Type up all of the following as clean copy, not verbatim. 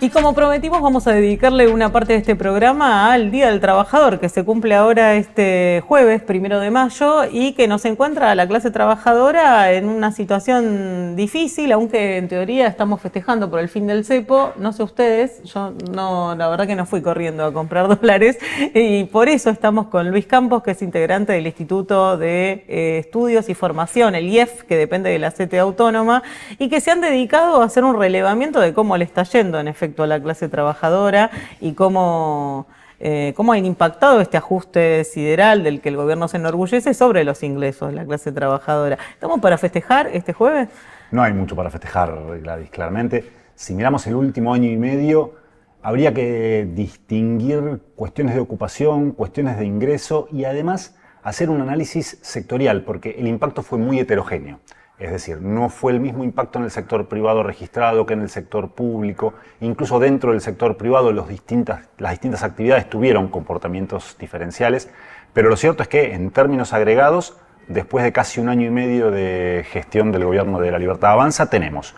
Y como prometimos, vamos a dedicarle una parte de este programa al Día del Trabajador, que se cumple ahora este jueves, 1 de mayo, y que nos encuentra a la clase trabajadora en una situación difícil, aunque en teoría estamos festejando por el fin del cepo. No sé ustedes, yo no, la verdad que no fui corriendo a comprar dólares, y por eso estamos con Luis Campos, que es integrante del Instituto de Estudios y Formación, el IEF, que depende de la CTA Autónoma, y que se han dedicado a hacer un relevamiento de cómo le está yendo, en efecto, a la clase trabajadora y cómo han impactado este ajuste sideral del que el gobierno se enorgullece sobre los ingresos de la clase trabajadora. ¿Estamos para festejar este jueves? No hay mucho para festejar, Gladys, claramente. Si miramos el último año y medio, habría que distinguir cuestiones de ocupación, cuestiones de ingreso y además hacer un análisis sectorial, porque el impacto fue muy heterogéneo. Es decir, no fue el mismo impacto en el sector privado registrado que en el sector público. Incluso dentro del sector privado las distintas actividades tuvieron comportamientos diferenciales. Pero lo cierto es que en términos agregados, después de casi un año y medio de gestión del gobierno de La Libertad Avanza, tenemos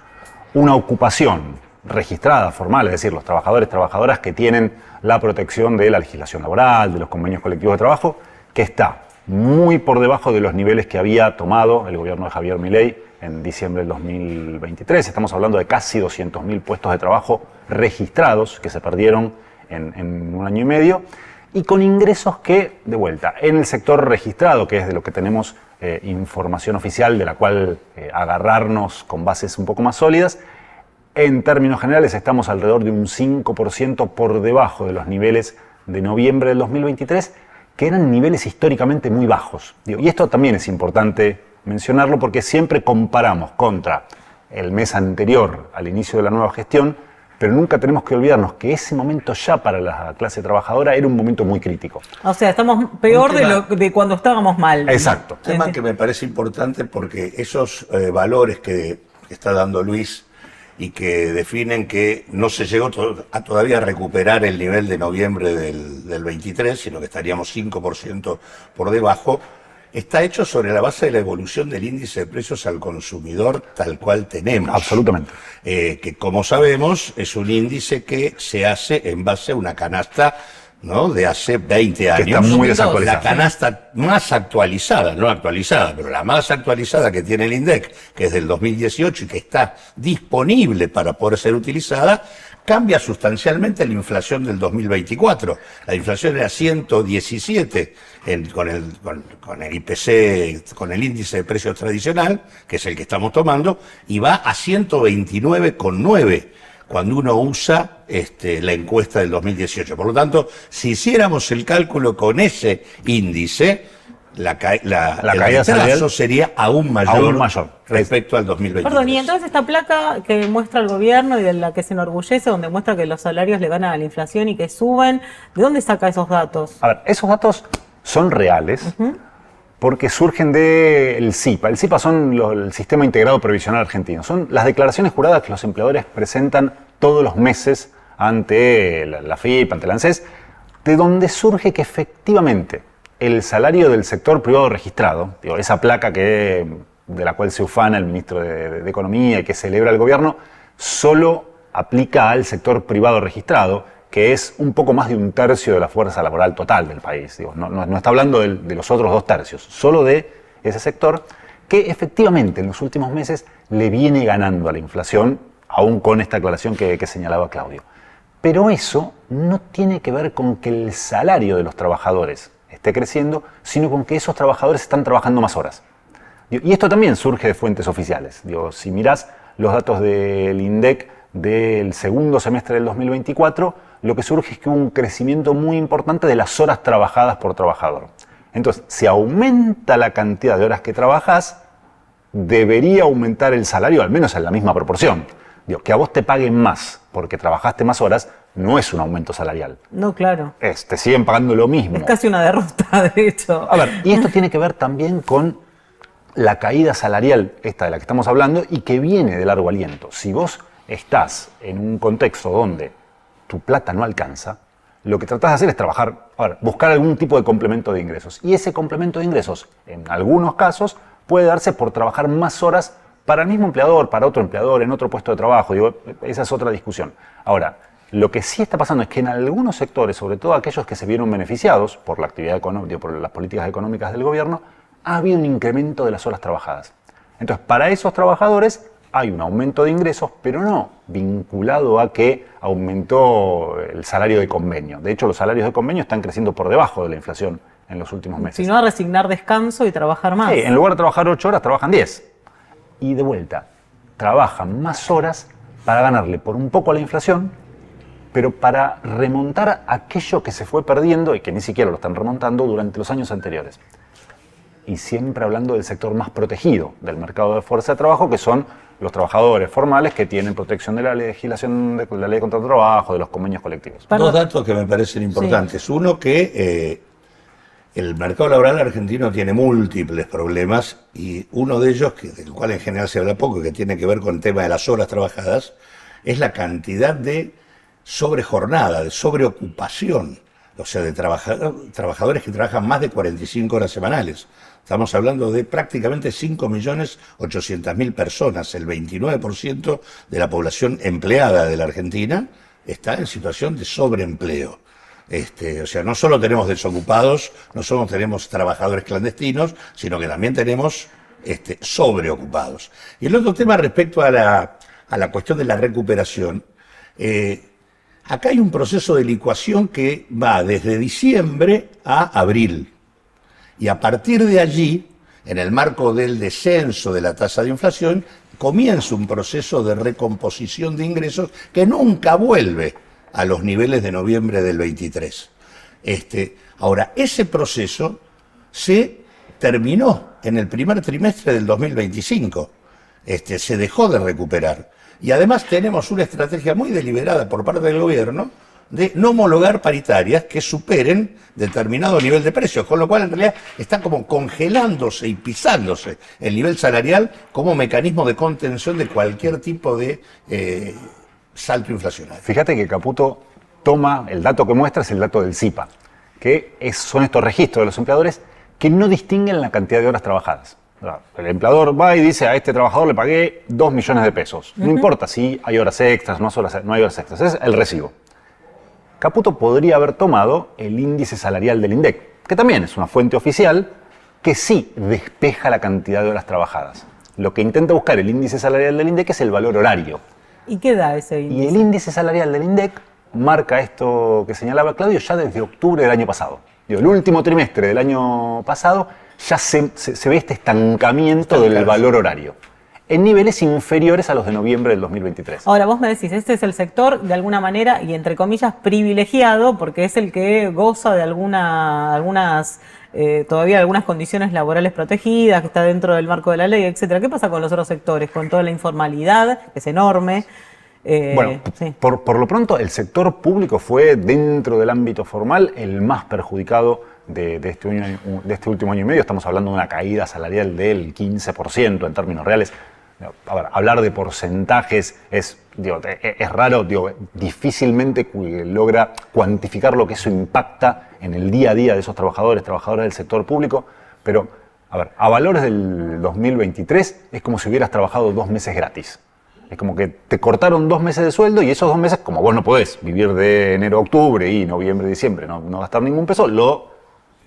una ocupación registrada, formal, es decir, los trabajadores, trabajadoras que tienen la protección de la legislación laboral, de los convenios colectivos de trabajo, que está muy por debajo de los niveles que había tomado el gobierno de Javier Milei en diciembre del 2023. Estamos hablando de casi 200.000 puestos de trabajo registrados que se perdieron en un año y medio, y con ingresos que, de vuelta, en el sector registrado, que es de lo que tenemos información oficial, de la cual agarrarnos con bases un poco más sólidas, en términos generales estamos alrededor de un 5% por debajo de los niveles de noviembre del 2023, que eran niveles históricamente muy bajos. Y esto también es importante mencionarlo porque siempre comparamos contra el mes anterior al inicio de la nueva gestión, pero nunca tenemos que olvidarnos que ese momento ya para la clase trabajadora era un momento muy crítico. O sea, estamos peor de cuando estábamos mal. Exacto. Un tema que me parece importante porque esos valores que está dando Luis y que definen que no se llegó todavía a recuperar el nivel de noviembre del 23, sino que estaríamos 5% por debajo, está hecho sobre la base de la evolución del índice de precios al consumidor tal cual tenemos. Absolutamente. Que como sabemos es un índice que se hace en base a una canasta, ¿no?, de hace 20 años. Que está muy desactualizada. La canasta más actualizada, no actualizada, pero la más actualizada que tiene el INDEC, que es del 2018 y que está disponible para poder ser utilizada, cambia sustancialmente la inflación del 2024. La inflación era 117 con el IPC, con el índice de precios tradicional, que es el que estamos tomando, y va a 129,9. Cuando uno usa la encuesta del 2018. Por lo tanto, si hiciéramos el cálculo con ese índice, el retraso sería aún mayor respecto al 2023. Perdón, y entonces esta placa que muestra el gobierno y de la que se enorgullece, donde muestra que los salarios le ganan a la inflación y que suben, ¿de dónde saca esos datos? A ver, esos datos son reales. Porque surgen del SIPA. El SIPA son el Sistema Integrado Previsional Argentino. Son las declaraciones juradas que los empleadores presentan todos los meses ante la FIP, ante la ANSES, de donde surge que efectivamente el salario del sector privado registrado, esa placa de la cual se ufana el ministro de Economía y que celebra el gobierno, solo aplica al sector privado registrado, que es un poco más de 1/3 de la fuerza laboral total del país. No está hablando de los otros 2/3, solo de ese sector que efectivamente en los últimos meses le viene ganando a la inflación, aún con esta aclaración que señalaba Claudio. Pero eso no tiene que ver con que el salario de los trabajadores esté creciendo, sino con que esos trabajadores están trabajando más horas. Y esto también surge de fuentes oficiales. Si mirás los datos del INDEC del segundo semestre del 2024, lo que surge es que hubo un crecimiento muy importante de las horas trabajadas por trabajador. Entonces, si aumenta la cantidad de horas que trabajas, debería aumentar el salario, al menos en la misma proporción. Que a vos te paguen más porque trabajaste más horas no es un aumento salarial. No, claro. Te siguen pagando lo mismo. Es casi una derrota, de hecho. A ver, y esto tiene que ver también con la caída salarial, esta de la que estamos hablando, y que viene de largo aliento. Si vos estás en un contexto donde tu plata no alcanza, lo que tratás de hacer es trabajar, buscar algún tipo de complemento de ingresos. Y ese complemento de ingresos, en algunos casos, puede darse por trabajar más horas para el mismo empleador, para otro empleador, en otro puesto de trabajo. Esa es otra discusión. Ahora, Lo que sí está pasando es que en algunos sectores, sobre todo aquellos que se vieron beneficiados por la actividad económica, por las políticas económicas del gobierno, ha habido un incremento de las horas trabajadas. Entonces, para esos trabajadores hay un aumento de ingresos, pero no vinculado a que aumentó el salario de convenio. De hecho, los salarios de convenio están creciendo por debajo de la inflación en los últimos meses. Sino a resignar descanso y trabajar más. Sí, en lugar de trabajar 8 horas, trabajan 10. Y de vuelta, trabajan más horas para ganarle por un poco a la inflación, pero para remontar aquello que se fue perdiendo y que ni siquiera lo están remontando durante los años anteriores. Y siempre hablando del sector más protegido del mercado de fuerza de trabajo, que son los trabajadores formales que tienen protección de la legislación, de la ley de contrato de trabajo, de los convenios colectivos. Dos datos que me parecen importantes. Sí. Uno, que el mercado laboral argentino tiene múltiples problemas y uno de ellos, del cual en general se habla poco, que tiene que ver con el tema de las horas trabajadas, es la cantidad de sobrejornada, de sobreocupación, o sea, de trabajadores que trabajan más de 45 horas semanales. Estamos hablando de prácticamente 5.800.000 personas, el 29% de la población empleada de la Argentina está en situación de sobreempleo. O sea, no solo tenemos desocupados, no solo tenemos trabajadores clandestinos, sino que también tenemos sobreocupados. Y el otro tema respecto a la cuestión de la recuperación, acá hay un proceso de licuación que va desde diciembre a abril. Y a partir de allí, en el marco del descenso de la tasa de inflación, comienza un proceso de recomposición de ingresos que nunca vuelve a los niveles de noviembre del 23. Ahora, ese proceso se terminó en el primer trimestre del 2025. Se dejó de recuperar. Y además tenemos una estrategia muy deliberada por parte del gobierno de no homologar paritarias que superen determinado nivel de precios, con lo cual en realidad está como congelándose y pisándose el nivel salarial como mecanismo de contención de cualquier tipo de salto inflacionario. Fíjate que Caputo toma, el dato que muestra es el dato del CIPA, que son estos registros de los empleadores que no distinguen la cantidad de horas trabajadas. El empleador va y dice: a este trabajador le pagué 2 millones de pesos. No importa si hay horas extras, no hay horas extras, es el recibo. Caputo podría haber tomado el índice salarial del INDEC, que también es una fuente oficial que sí despeja la cantidad de horas trabajadas. Lo que intenta buscar el índice salarial del INDEC es el valor horario. ¿Y qué da ese índice? Y el índice salarial del INDEC marca esto que señalaba Claudio ya desde octubre del año pasado. El último trimestre del año pasado ya se ve este estancamiento del valor horario en niveles inferiores a los de noviembre del 2023. Ahora, vos me decís, este es el sector, de alguna manera, y entre comillas, privilegiado, porque es el que goza de todavía algunas condiciones laborales protegidas, que está dentro del marco de la ley, etcétera. ¿Qué pasa con los otros sectores? Con toda la informalidad, que es enorme. Bueno, sí. por lo pronto, el sector público fue, dentro del ámbito formal, el más perjudicado de este último año y medio. Estamos hablando de una caída salarial del 15% en términos reales. A ver, hablar de porcentajes es raro, difícilmente logra cuantificar lo que eso impacta en el día a día de esos trabajadoras del sector público, pero a ver, a valores del 2023 es como si hubieras trabajado 2 meses gratis. Es como que te cortaron 2 meses de sueldo y esos 2 meses, como vos no podés vivir de enero a octubre y noviembre a diciembre, no gastar ningún peso, lo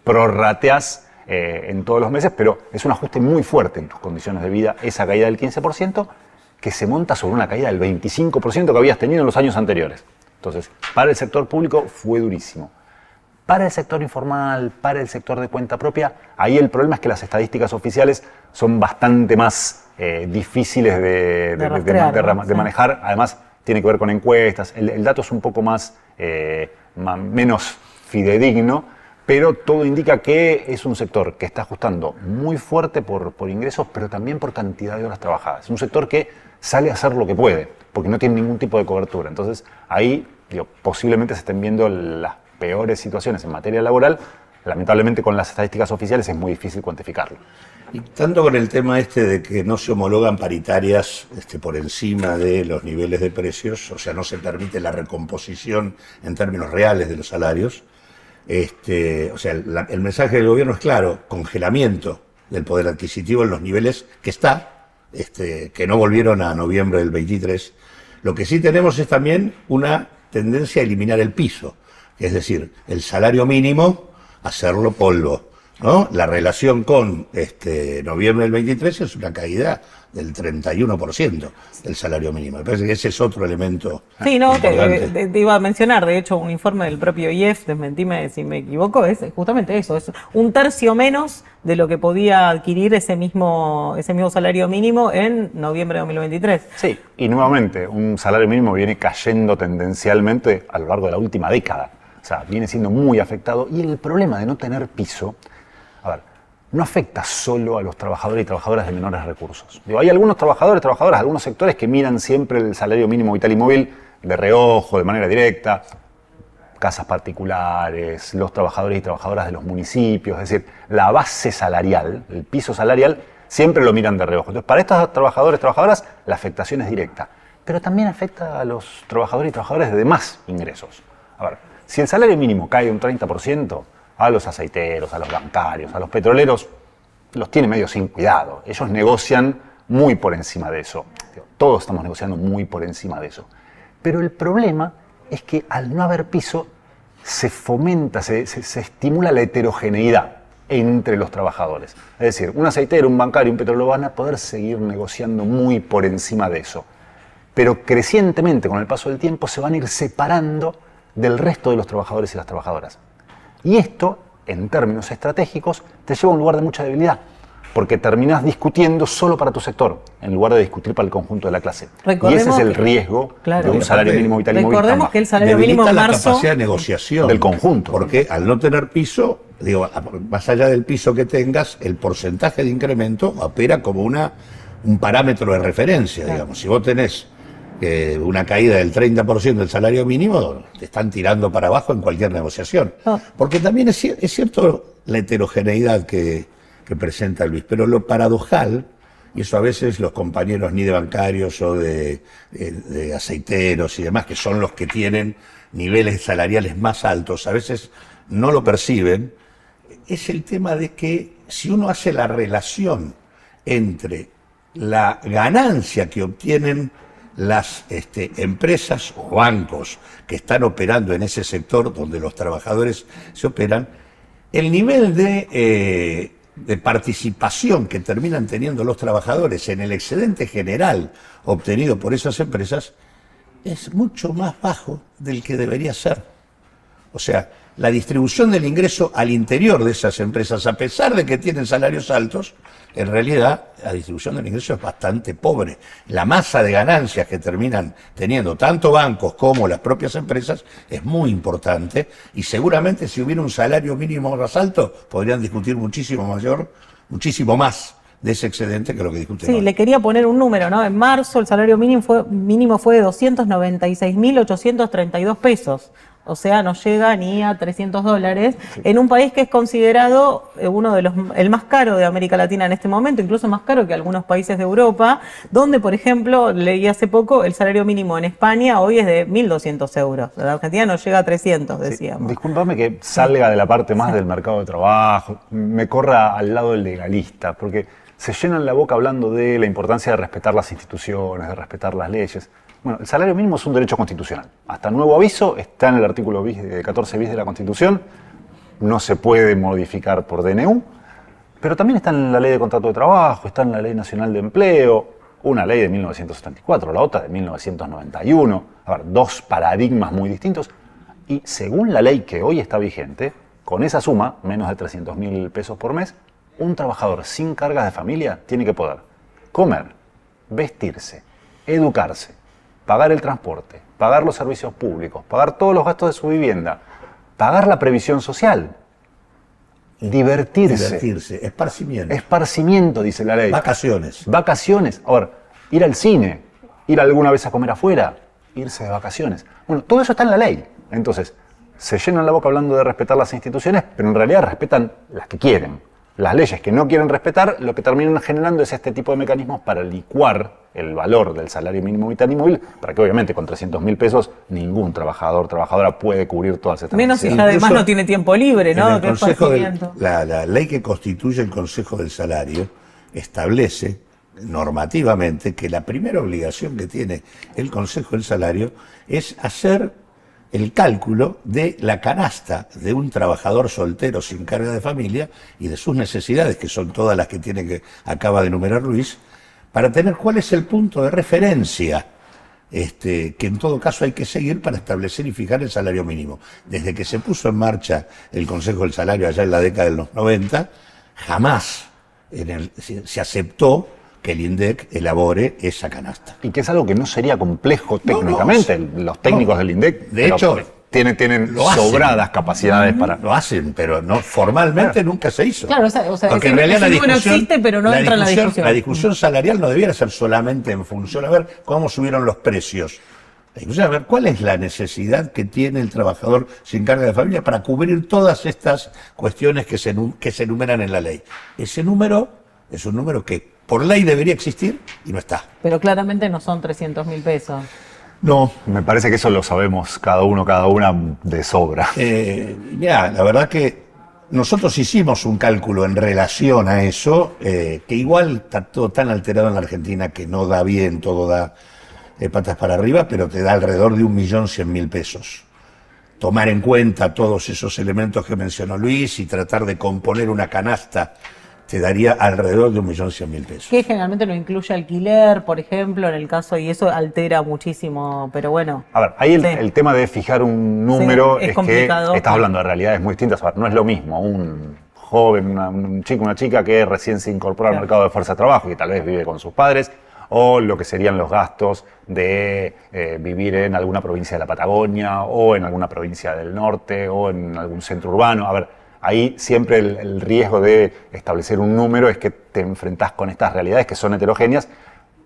prorrateás en todos los meses, pero es un ajuste muy fuerte en tus condiciones de vida, esa caída del 15%, que se monta sobre una caída del 25% que habías tenido en los años anteriores. Entonces, para el sector público fue durísimo. Para el sector informal, para el sector de cuenta propia, ahí el problema es que las estadísticas oficiales son bastante más difíciles de manejar. Además, tiene que ver con encuestas. El dato es un poco menos fidedigno, pero todo indica que es un sector que está ajustando muy fuerte por ingresos, pero también por cantidad de horas trabajadas. Es un sector que sale a hacer lo que puede, porque no tiene ningún tipo de cobertura. Entonces, ahí posiblemente se estén viendo las peores situaciones en materia laboral. Lamentablemente, con las estadísticas oficiales es muy difícil cuantificarlo. Y tanto con el tema de que no se homologan paritarias por encima de los niveles de precios, o sea, no se permite la recomposición en términos reales de los salarios. O sea, el mensaje del gobierno es claro: congelamiento del poder adquisitivo en los niveles que está, que no volvieron a noviembre del 23. Lo que sí tenemos es también una tendencia a eliminar el piso, es decir, el salario mínimo, hacerlo polvo, ¿no? La relación con noviembre del 23 es una caída del 31% del salario mínimo. Me parece que ese es otro elemento importante. Te iba a mencionar, de hecho, un informe del propio IEF, desmentime si me equivoco, es justamente eso, es un tercio menos de lo que podía adquirir ese mismo salario mínimo en noviembre de 2023. Sí, y nuevamente, un salario mínimo viene cayendo tendencialmente a lo largo de la última década. O sea, viene siendo muy afectado. Y el problema de no tener piso, a ver, no afecta solo a los trabajadores y trabajadoras de menores recursos. Digo, hay algunos trabajadores, trabajadoras, algunos sectores que miran siempre el salario mínimo vital y móvil de reojo, de manera directa. Casas particulares, los trabajadores y trabajadoras de los municipios, es decir, la base salarial, el piso salarial, siempre lo miran de reojo. Entonces, para estos trabajadores y trabajadoras, la afectación es directa. Pero también afecta a los trabajadores y trabajadoras de demás ingresos. A ver, si el salario mínimo cae un 30%, a los aceiteros, a los bancarios, a los petroleros, los tiene medio sin cuidado. Ellos negocian muy por encima de eso. Todos estamos negociando muy por encima de eso. Pero el problema es que al no haber piso, se fomenta, se estimula la heterogeneidad entre los trabajadores. Es decir, un aceitero, un bancario, un petrolero van a poder seguir negociando muy por encima de eso. Pero crecientemente, con el paso del tiempo, se van a ir separando del resto de los trabajadores y las trabajadoras. Y esto, en términos estratégicos, te lleva a un lugar de mucha debilidad, porque terminás discutiendo solo para tu sector, en lugar de discutir para el conjunto de la clase. Y ese es el riesgo de un salario mínimo vital y móvil. Recordemos que el salario mínimo en marzo... la capacidad de negociación del conjunto. Porque al no tener piso, digo, más allá del piso que tengas, el porcentaje de incremento opera como un parámetro de referencia, digamos. Si vos tenés una caída del 30% del salario mínimo, te están tirando para abajo en cualquier negociación. Porque también es cierto la heterogeneidad que presenta Luis, pero lo paradojal, y eso a veces los compañeros ni de bancarios o de aceiteros y demás, que son los que tienen niveles salariales más altos, a veces no lo perciben, es el tema de que si uno hace la relación entre la ganancia que obtienen las empresas o bancos que están operando en ese sector donde los trabajadores se operan, el nivel de participación que terminan teniendo los trabajadores en el excedente general obtenido por esas empresas es mucho más bajo del que debería ser. O sea, la distribución del ingreso al interior de esas empresas, a pesar de que tienen salarios altos, en realidad la distribución del ingreso es bastante pobre. La masa de ganancias que terminan teniendo tanto bancos como las propias empresas es muy importante, y seguramente si hubiera un salario mínimo más alto podrían discutir muchísimo más de ese excedente que lo que discuten hoy. Sí, le quería poner un número, ¿no? En marzo el salario mínimo fue de 296.832 pesos. O sea, no llega ni a $300, en un país que es considerado el más caro de América Latina en este momento, incluso más caro que algunos países de Europa, donde, por ejemplo, leí hace poco, el salario mínimo en España hoy es de 1.200 euros. En Argentina no llega a 300, decíamos. Sí, discúlpame que salga de la parte más del mercado de trabajo, me corra al lado del legalista, porque se llenan la boca hablando de la importancia de respetar las instituciones, de respetar las leyes. Bueno, el salario mínimo es un derecho constitucional. Hasta nuevo aviso está en el artículo 14 bis de la Constitución. No se puede modificar por DNU. Pero también está en la Ley de Contrato de Trabajo, está en la Ley Nacional de Empleo, una ley de 1974, la otra de 1991. A ver, dos paradigmas muy distintos. Y según la ley que hoy está vigente, con esa suma, menos de 300.000 pesos por mes, un trabajador sin cargas de familia tiene que poder comer, vestirse, educarse, pagar el transporte, pagar los servicios públicos, pagar todos los gastos de su vivienda, pagar la previsión social, divertirse. Esparcimiento. Esparcimiento, dice la ley. Vacaciones. Vacaciones. Ahora, ir al cine, ir alguna vez a comer afuera, irse de vacaciones. Bueno, todo eso está en la ley. Entonces, se llenan la boca hablando de respetar las instituciones, pero en realidad respetan las que quieren. Las leyes que no quieren respetar, lo que terminan generando es este tipo de mecanismos para licuar el valor del salario mínimo vital y móvil, para que obviamente con 300.000 pesos ningún trabajador o trabajadora puede cubrir todas estas menos necesidades. Si además no tiene tiempo libre, ¿no? La ley que constituye el Consejo del Salario establece normativamente que la primera obligación que tiene el Consejo del Salario es hacer el cálculo de la canasta de un trabajador soltero sin carga de familia y de sus necesidades, que son todas las que acaba de enumerar Luis, para tener cuál es el punto de referencia que en todo caso hay que seguir para establecer y fijar el salario mínimo. Desde que se puso en marcha el Consejo del Salario allá en la década de los 90, jamás se aceptó que el INDEC elabore esa canasta. Y que es algo que no sería complejo técnicamente. Los técnicos del INDEC, de hecho, tienen sobradas capacidades para... Lo hacen, pero no formalmente nunca se hizo. Claro, o sea, porque en realidad no existe, pero no entra en la discusión. La discusión salarial no debiera ser solamente en función a ver cómo subieron los precios. La discusión a ver cuál es la necesidad que tiene el trabajador sin carga de familia para cubrir todas estas cuestiones que se enumeran en la ley. Ese número es un número que por ley debería existir y no está. Pero claramente no son 300.000 pesos. No, me parece que eso lo sabemos cada una de sobra. Mira, la verdad que nosotros hicimos un cálculo en relación a eso, que igual está todo tan alterado en la Argentina que no da bien, todo da patas para arriba, pero te da alrededor de 1.100.000 pesos. Tomar en cuenta todos esos elementos que mencionó Luis y tratar de componer una canasta te daría alrededor de 1.100.000 pesos. Que generalmente no incluye alquiler, por ejemplo, en el caso, y eso altera muchísimo, pero bueno. A ver, ahí el tema de fijar un número es que complicado. estás hablando de realidades muy distintas. A ver, no es lo mismo un joven, un chico, una chica que recién se incorpora al mercado de fuerza de trabajo, que tal vez vive con sus padres, o lo que serían los gastos de vivir en alguna provincia de la Patagonia, o en alguna provincia del norte, o en algún centro urbano. A ver, ahí siempre el riesgo de establecer un número es que te enfrentás con estas realidades que son heterogéneas,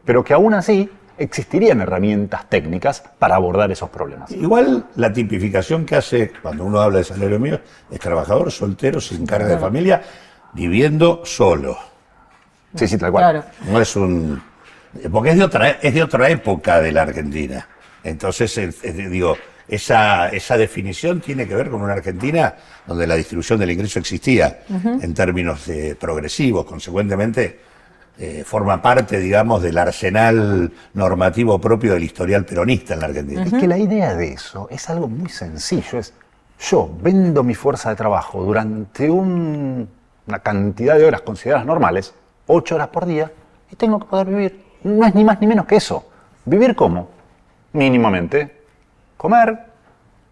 pero que aún así existirían herramientas técnicas para abordar esos problemas. Igual la tipificación que hace cuando uno habla de salario mínimo es trabajador soltero sin carga de familia viviendo solo. Sí, tal cual. Claro. No es porque es de otra época de la Argentina. Entonces, esa definición tiene que ver con una Argentina donde la distribución del ingreso existía en términos progresivos, consecuentemente forma parte, digamos, del arsenal normativo propio del historial peronista en la Argentina. Es que la idea de eso es algo muy sencillo, yo vendo mi fuerza de trabajo durante una cantidad de horas consideradas normales, 8 horas por día, y tengo que poder vivir. No es ni más ni menos que eso. ¿Vivir cómo? Mínimamente. Comer,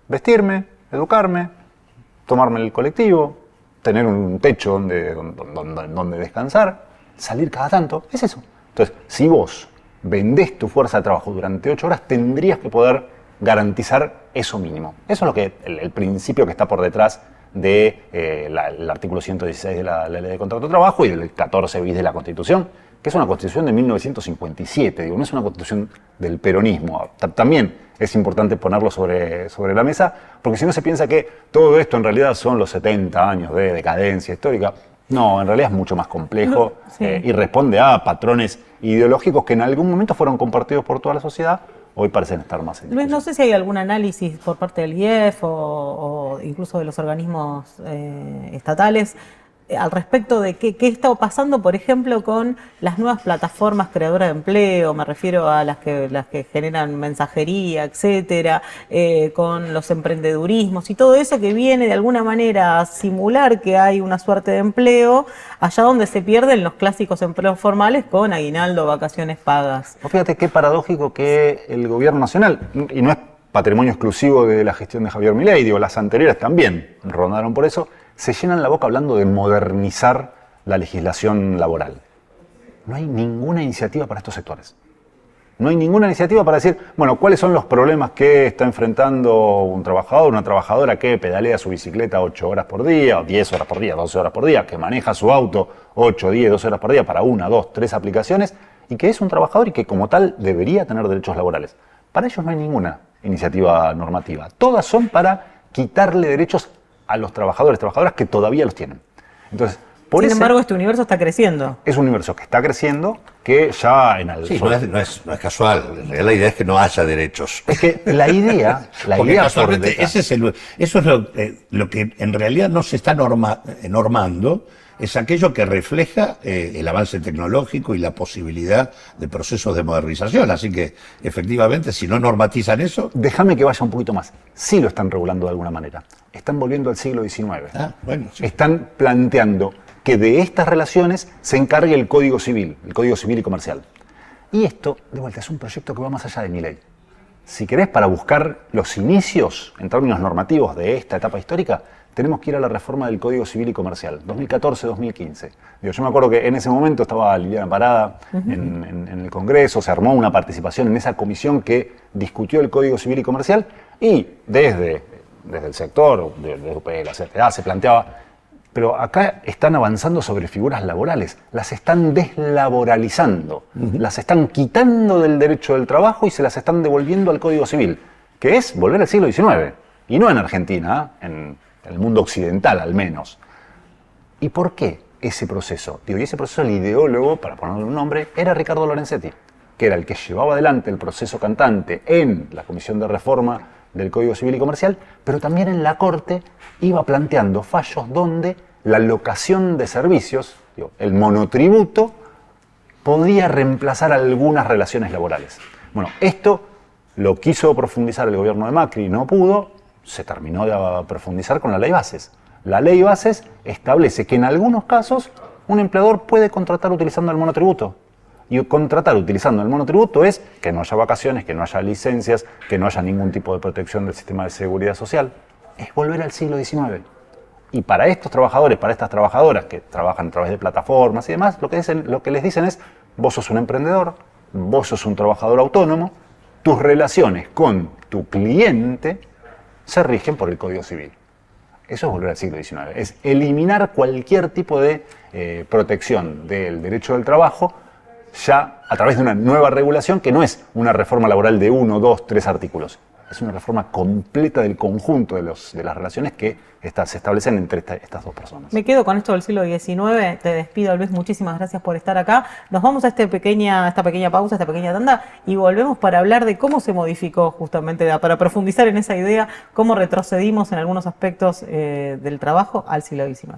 vestirme, educarme, tomarme el colectivo, tener un techo donde descansar, salir cada tanto, es eso. Entonces, si vos vendés tu fuerza de trabajo durante 8 horas, tendrías que poder garantizar eso mínimo. Eso es lo que el principio que está por detrás del artículo 116 de la Ley de Contrato de Trabajo y del 14 bis de la Constitución, que es una Constitución de 1957, no es una Constitución del peronismo. También es importante ponerlo sobre la mesa, porque si no se piensa que todo esto en realidad son los 70 años de decadencia histórica. No, en realidad es mucho más complejo y responde a patrones ideológicos que en algún momento fueron compartidos por toda la sociedad, hoy parecen estar más en Luis, no sé si hay algún análisis por parte del IEF o incluso de los organismos estatales al respecto de qué está pasando, por ejemplo, con las nuevas plataformas creadoras de empleo, me refiero a las que generan mensajería, etcétera, con los emprendedurismos y todo eso que viene de alguna manera a simular que hay una suerte de empleo allá donde se pierden los clásicos empleos formales con aguinaldo, vacaciones pagas. Fíjate qué paradójico que el gobierno nacional, y no es patrimonio exclusivo de la gestión de Javier Milei, las anteriores también rondaron por eso, se llenan la boca hablando de modernizar la legislación laboral. No hay ninguna iniciativa para estos sectores. No hay ninguna iniciativa para decir, bueno, ¿cuáles son los problemas que está enfrentando un trabajador, una trabajadora que pedalea su bicicleta 8 horas por día, o 10 horas por día, 12 horas por día, que maneja su auto 8, 10, 12 horas por día para 1, 2, 3 aplicaciones, y que es un trabajador y que como tal debería tener derechos laborales? Para ellos no hay ninguna iniciativa normativa. Todas son para quitarle derechos a los trabajadores, trabajadoras que todavía los tienen. Entonces, Sin embargo, este universo está creciendo. Es un universo que está creciendo que ya en el... Sí, no es casual. En realidad la idea es que no haya derechos. Es que la idea Porque por casualmente detrás- eso es lo que en realidad no se está normando, es aquello que refleja el avance tecnológico y la posibilidad de procesos de modernización. Así que, efectivamente, si no normatizan eso... Déjame que vaya un poquito más. Sí lo están regulando de alguna manera. Están volviendo al siglo XIX. bueno, sí. Están planteando que de estas relaciones se encargue el Código Civil y Comercial. Y esto, de vuelta, es un proyecto que va más allá de mi ley. Si querés, para buscar los inicios en términos normativos de esta etapa histórica, tenemos que ir a la reforma del Código Civil y Comercial, 2014-2015. Yo me acuerdo que en ese momento estaba Liliana Parada en el Congreso, se armó una participación en esa comisión que discutió el Código Civil y Comercial, y desde el sector, de UP, la CTA, se planteaba, pero acá están avanzando sobre figuras laborales, las están deslaboralizando, las están quitando del derecho del trabajo y se las están devolviendo al Código Civil, que es volver al siglo XIX, y no en Argentina, en el mundo occidental al menos. ¿Y por qué ese proceso? Y ese proceso, el ideólogo, para ponerle un nombre, era Ricardo Lorenzetti, que era el que llevaba adelante el proceso cantante en la Comisión de Reforma del Código Civil y Comercial, pero también en la Corte iba planteando fallos donde la locación de servicios, el monotributo, podía reemplazar algunas relaciones laborales. Bueno, esto lo quiso profundizar el gobierno de Macri y no pudo. Se terminó de profundizar con la Ley Bases. La Ley Bases establece que en algunos casos un empleador puede contratar utilizando el monotributo. Y contratar utilizando el monotributo es que no haya vacaciones, que no haya licencias, que no haya ningún tipo de protección del sistema de seguridad social. Es volver al siglo XIX. Y para estos trabajadores, para estas trabajadoras que trabajan a través de plataformas y demás, lo que les dicen es, vos sos un emprendedor, vos sos un trabajador autónomo, tus relaciones con tu cliente se rigen por el Código Civil. Eso es volver al siglo XIX, es eliminar cualquier tipo de protección del derecho del trabajo ya a través de una nueva regulación que no es una reforma laboral de 1, 2, 3 artículos. Es una reforma completa del conjunto de las relaciones que se establecen entre estas dos personas. Me quedo con esto del siglo XIX. Te despido, Luis. Muchísimas gracias por estar acá. Nos vamos a esta pequeña pausa, esta pequeña tanda, y volvemos para hablar de cómo se modificó justamente, para profundizar en esa idea, cómo retrocedimos en algunos aspectos del trabajo al siglo XIX.